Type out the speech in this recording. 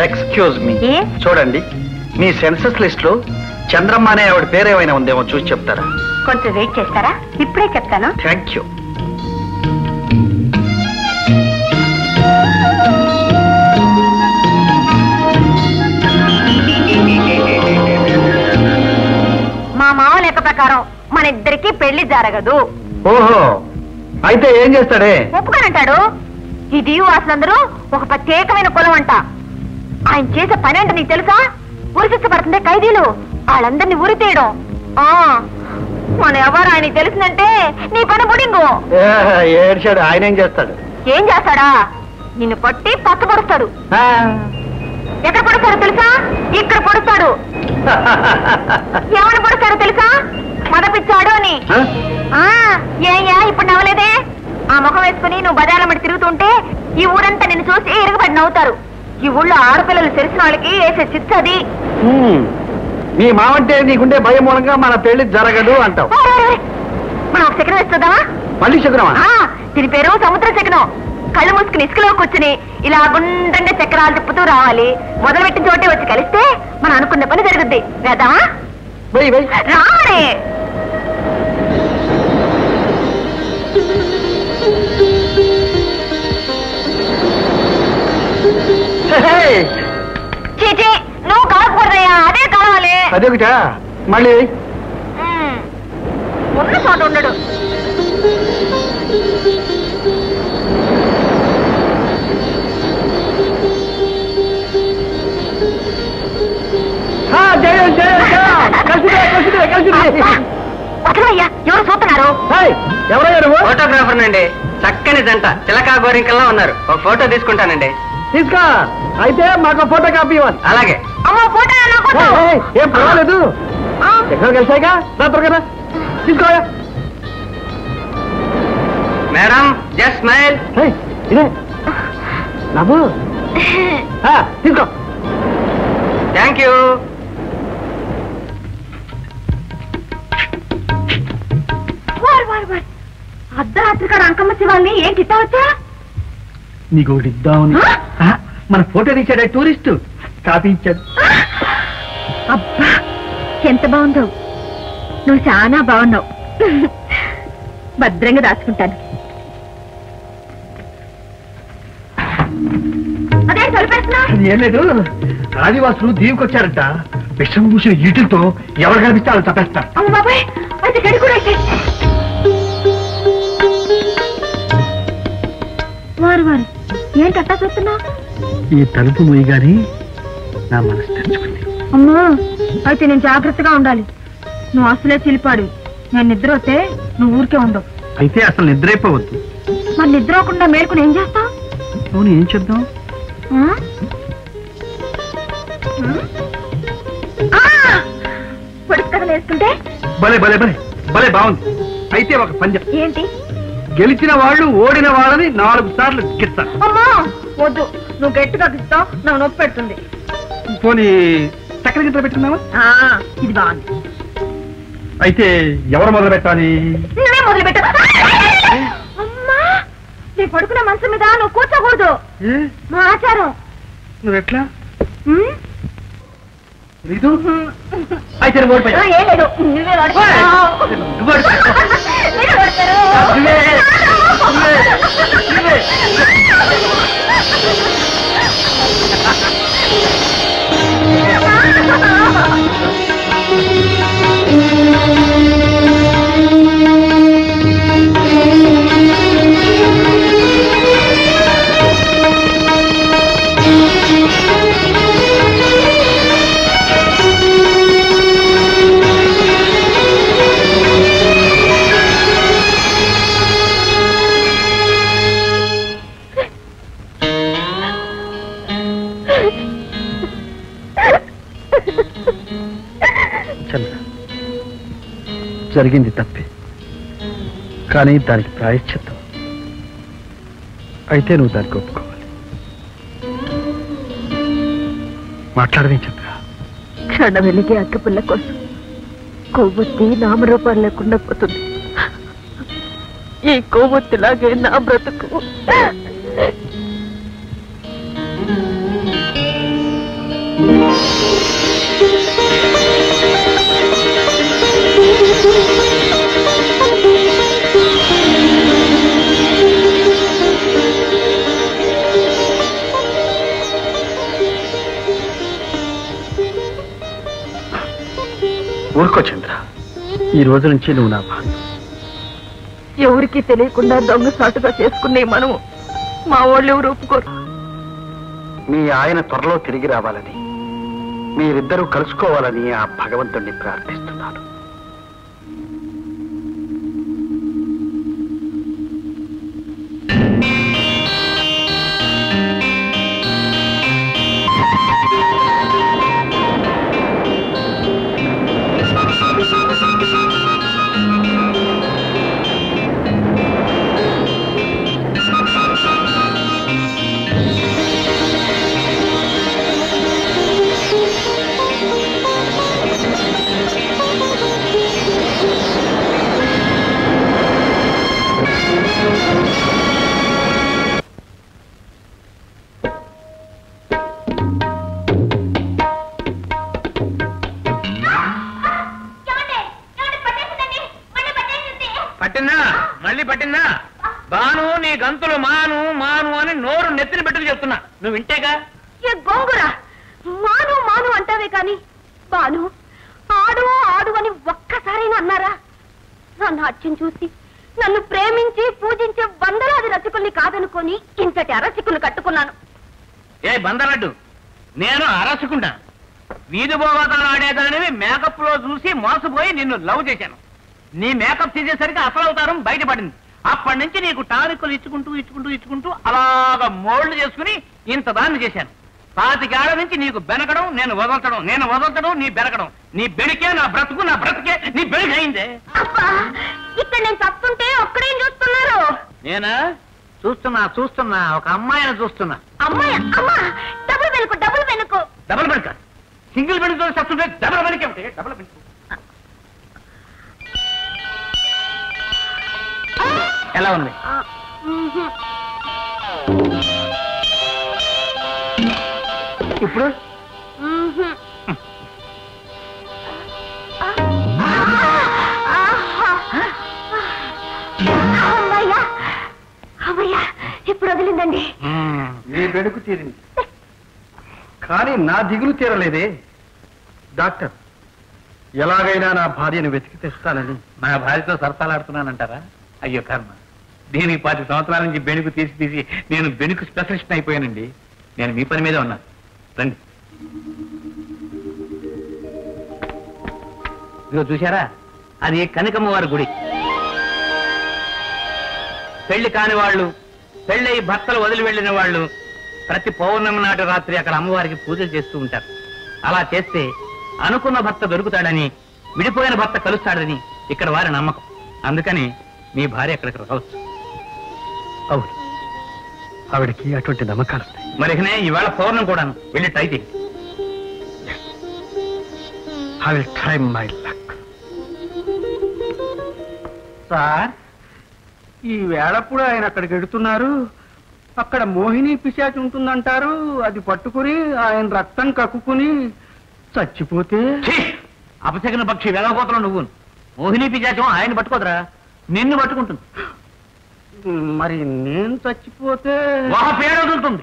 Excuse me, చూడండి మీ census list లో చంద్రమ్మ అనే ఆవిడ పేరేమైనా ఉందేమో చూసి చెప్తారా? కొంచెం వెయిట్ చేస్తారా? ఇప్పుడే చెప్తాను. Thank you. మా మామ లెక్క ప్రకారం మన ఇద్దరికి పెళ్లి జరగదు. ఓహో, అయితే ఏం చేస్తాడే? ఒప్పుకోనంటాడు. ఈ దీవు వాసులందరూ ఒక ప్రత్యేకమైన కులం అంట. ఆయన చేసే పని అంటే నీకు తెలుసా? ఉరిశిక్ష పడుతుందే ఖైదీలు, వాళ్ళందరినీ ఉరి తీయడం. మన ఎవరు ఆయనకి తెలిసిందంటే నీ పని బుడింగు. ఏడ్చాడు. ఆయన ఏం చేస్తాడు? ఏం చేస్తాడా? నిన్ను కొట్టి పక్క పొడుస్తాడు. ఎక్కడ పొడుస్తాడు తెలుసా? ఇక్కడ పొడుస్తాడు. ఎవరు పొడుస్తాడు తెలుసా? మదపిచ్చాడు అని. ఇప్పుడు నవ్వలేదే? ఆ ముఖం వేసుకుని నువ్వు బజార్లమ్మడి తిరుగుతుంటే ఈ ఊరంతా నిన్ను చూసి ఎరుగుబడి నవ్వుతారు. ఈ ఊళ్ళో ఆడపిల్లలు తెలిసిన వాళ్ళకి వేసే చిచ్చది. మీ మావంటే నీకుండే భయం మూలంగా మన పెళ్లి జరగదు అంటావు. మనం ఒక శకనం వేస్తుందామా? మళ్ళీ శకనమా? దీని పేరు సముద్ర శకనం. కళ్ళు మూసుకుని ఇసుకలో కూర్చుని ఇలా గుండ్రంగా చక్రాలు తిప్పుతూ రావాలి. మొదలుపెట్టిన చోటే వచ్చి కలిస్తే మనం అనుకున్న పని జరుగుద్ది. వేద్దామా? రావడే. చీచి, నువ్వు కాకూడదయ్యా, అదే కావాలి. అదొకటా? మళ్ళీ ఉన్న చోట ఉండడు. అసలయ్యా ఎవరు చూస్తున్నారు? ఎవరయ్యారు? ఫోటోగ్రాఫర్ నండి. చక్కని జంట చిలకా గోరింకల్లా ఉన్నారు. ఒక ఫోటో తీసుకుంటానండి. తీసుకో. అయితే మాకు ఫోటో కాపీ ఇవ్వాలి. అలాగే. ఏం పర్వాలేదు, ఎక్కడ కలిసాయిగా. త్వరగా తీసుకో. Madam just smile. ఇదే నవ్వు. తీసుకో. Thank you. అర్ధరాత్రి కాడ అంకమ్మ శివాల్ని ఏం తిట్టవచ్చా? నీకు ఒకటి ఇద్దామని. మన ఫోటో తీసాడే టూరిస్టు, కాపీ ఇచ్చాడు. అబ్బా ఎంత బాగుందో. నువ్వు చాలా బాగున్నావు. భద్రంగా దాచుకుంటాను. అదే తొలిపేస్తున్నా. ఏం లేదు, ఆదివాసులు దీవికొచ్చారంట. విషం పూసిన ఈటులతో ఎవరు కనిపిస్తే వాళ్ళు తప్పేస్తారు. అమ్మ బాబాయ్, అయితే గడి కూడా వారు వారు ఏంటట్టా చూస్తున్నా? ఈ తలుపు మొయ్యగాని నా మనసు తెచ్చుకుంది. అమ్మో, అయితే నేను జాగ్రత్తగా ఉండాలి. నువ్వు అసలే చిలిపాడు. నేను నిద్ర వస్తే నువ్వు ఊరికే ఉండవు. అయితే అసలు నిద్రైపోవద్దు. మరి నిద్ర అవ్వకుండా మేలుకుని ఏం చేస్తావు? అవును, ఏం చేద్దాం? పొడుపు కథలు వేసుకుంటే భలే భలే భలే భలే బాగుంది. అయితే ఒక పంజం. ఏంటి? గెలిచిన వాళ్ళు ఓడిన వాళ్ళని 4 సార్లు గిస్తా. అమ్మా వద్దు, నువ్వు గట్టిగా గిస్తావు, నాకు నొప్పి పెడుతుంది. పోనీ చక్కెర గిట్ల పెట్టున్నావా? ఇది బాగుంది. అయితే ఎవరు మొదలు పెట్టాలి? నువ్వే మొదలు పెట్టు. అమ్మా, నీ పడుకున్న మనసు మీద నువ్వు కూర్చోకూడదు. మా ఆచారం. నువ్వెట్లా? అయితే ఏం లేదు, నువ్వే జరిగింది తప్పే, కానీ దానికి ప్రాయశ్చిత్తం. అయితే నువ్వు దానికి ఒప్పుకోవాలి. మాట్లాడమే చంద్ర. క్షణ వెలిగే అగ్గిపుల్ల కోసం కొవ్వొత్తి నామరూపాలు లేకుండా పోతుంది. ఈ కొవ్వొత్తిలాగే నా బ్రతుకు. ఊరుకో చంద్ర, ఈ రోజు నుంచి నువ్వు నా భార్య. ఎవరికి తెలియకుండా దొంగసాటుగా చేసుకునే మనము మా వాళ్ళు ఎవరు ఒప్పుకోరు. మీ ఆయన త్వరలో తిరిగి రావాలని, మీరిద్దరూ కలుసుకోవాలని ఆ భగవంతుణ్ణి ప్రార్థిస్తున్నాను. పట్టిందా? మళ్ళీ పట్టిందా? బాను నీ గంతులు మాను మాను అని నోరు నెత్తిని పెట్టుకు చెప్తున్నా, నువ్వు వింటేగా. ఏ గోంగురా, మాను మాను అంటావే కాని బాను ఆడు ఆడు అని ఒక్కసారైనా అన్నారా? నా నాట్యం చూసి నన్ను ప్రేమించి పూజించే వందలాది రసికుల్ని కాదనుకొని ఇంతటి అరసికులు కట్టుకున్నాను. ఏ బందలడ్డు, నేను అరసుకుంటా. వీధి బోగాతాలు ఆడేదానివి మేకప్ లో చూసి మోసపోయి నిన్ను లవ్ చేశాను. నీ మేకప్ తీసేసరికి అసలు అవతారం బయటపడింది. అప్పటి నుంచి నీకు టానికులు ఇచ్చుకుంటూ ఇచ్చుకుంటూ ఇచ్చుకుంటూ అలాగా మోల్డ్ చేసుకుని ఇంత దాన్ని చేశాను. 25 ఏళ్ల నుంచి నీకు బెనకడం, నేను వదలచడం, నేను వదలచడం, నీ బెనకడం. నీ బెడికే నా బ్రతుకు, నా బ్రతుకే నీ బెడికి అయిందే. ఇక్కడ నేను తప్పుంటే ఒక్కడేం చూస్తున్నారు? నేనా చూస్తున్నా చూస్తున్నా ఒక అమ్మాయిని చూస్తున్నా. అమ్మాయి అమ్మా, డబుల్ వెనుకు డబుల్ వెనుకు. డబుల్ బెనక సింగిల్ బెనుకు చెప్తుంటే డబుల్ బెనకే ఉంటాయి. డబుల్ బెనుకు ఎలా ఉంది? ఇప్పుడు ఇప్పుడు వదిలిందండి. నీ బెడుకు తీరింది, కానీ నా దిగులు తీరలేదే. డాక్టర్, ఎలాగైనా నా భార్యను వెతికి తెస్తానని. నా భార్యతో సరసాలాడుతున్నానంటారా? అయ్యో కర్మ, దీనికి 10 సంవత్సరాల నుంచి బెణుకు తీసి తీసి నేను బెణుకు స్పెషలిస్ట్ అయిపోయానండి. నేను మీ పని మీదే ఉన్నాను. రండి. ఇదిగో చూశారా, అది కనకమ్మ వారి గుడి. పెళ్లి కాని వాళ్ళు, పెళ్ళై భర్తలు వదిలి వెళ్ళిన వాళ్ళు ప్రతి పౌర్ణమి నాటి రాత్రి అక్కడ అమ్మవారికి పూజలు చేస్తూ ఉంటారు. అలా చేస్తే అనుకున్న భర్త దొరుకుతాడని, విడిపోయిన భర్త కలుస్తాడని ఇక్కడ వారి నమ్మకం. అందుకని మీ భార్య అక్కడికి రావచ్చు. అవును, ఆవిడకి అటువంటి నమ్మకాలు. మరికనే ఈవేళ పౌర్ణం కూడాను. వెళ్ళి ట్రై చేయి. I will try my luck. Sir, ఈ వేళప్పుడు ఆయన అక్కడికి వెడుతున్నారు. అక్కడ మోహిని పిశాచి ఉంటుందంటారు. అది పట్టుకుని ఆయన రక్తం కక్కుకుని చచ్చిపోతే. అపశకన పక్షి వెలగపోతున్నావు నువ్వు. మోహిని పిశాచం ఆయన పట్టుకోదరా, నిన్ను పట్టుకుంటుంది. మరి నేను చచ్చిపోతే ఒక పేడ వదులుతుంది.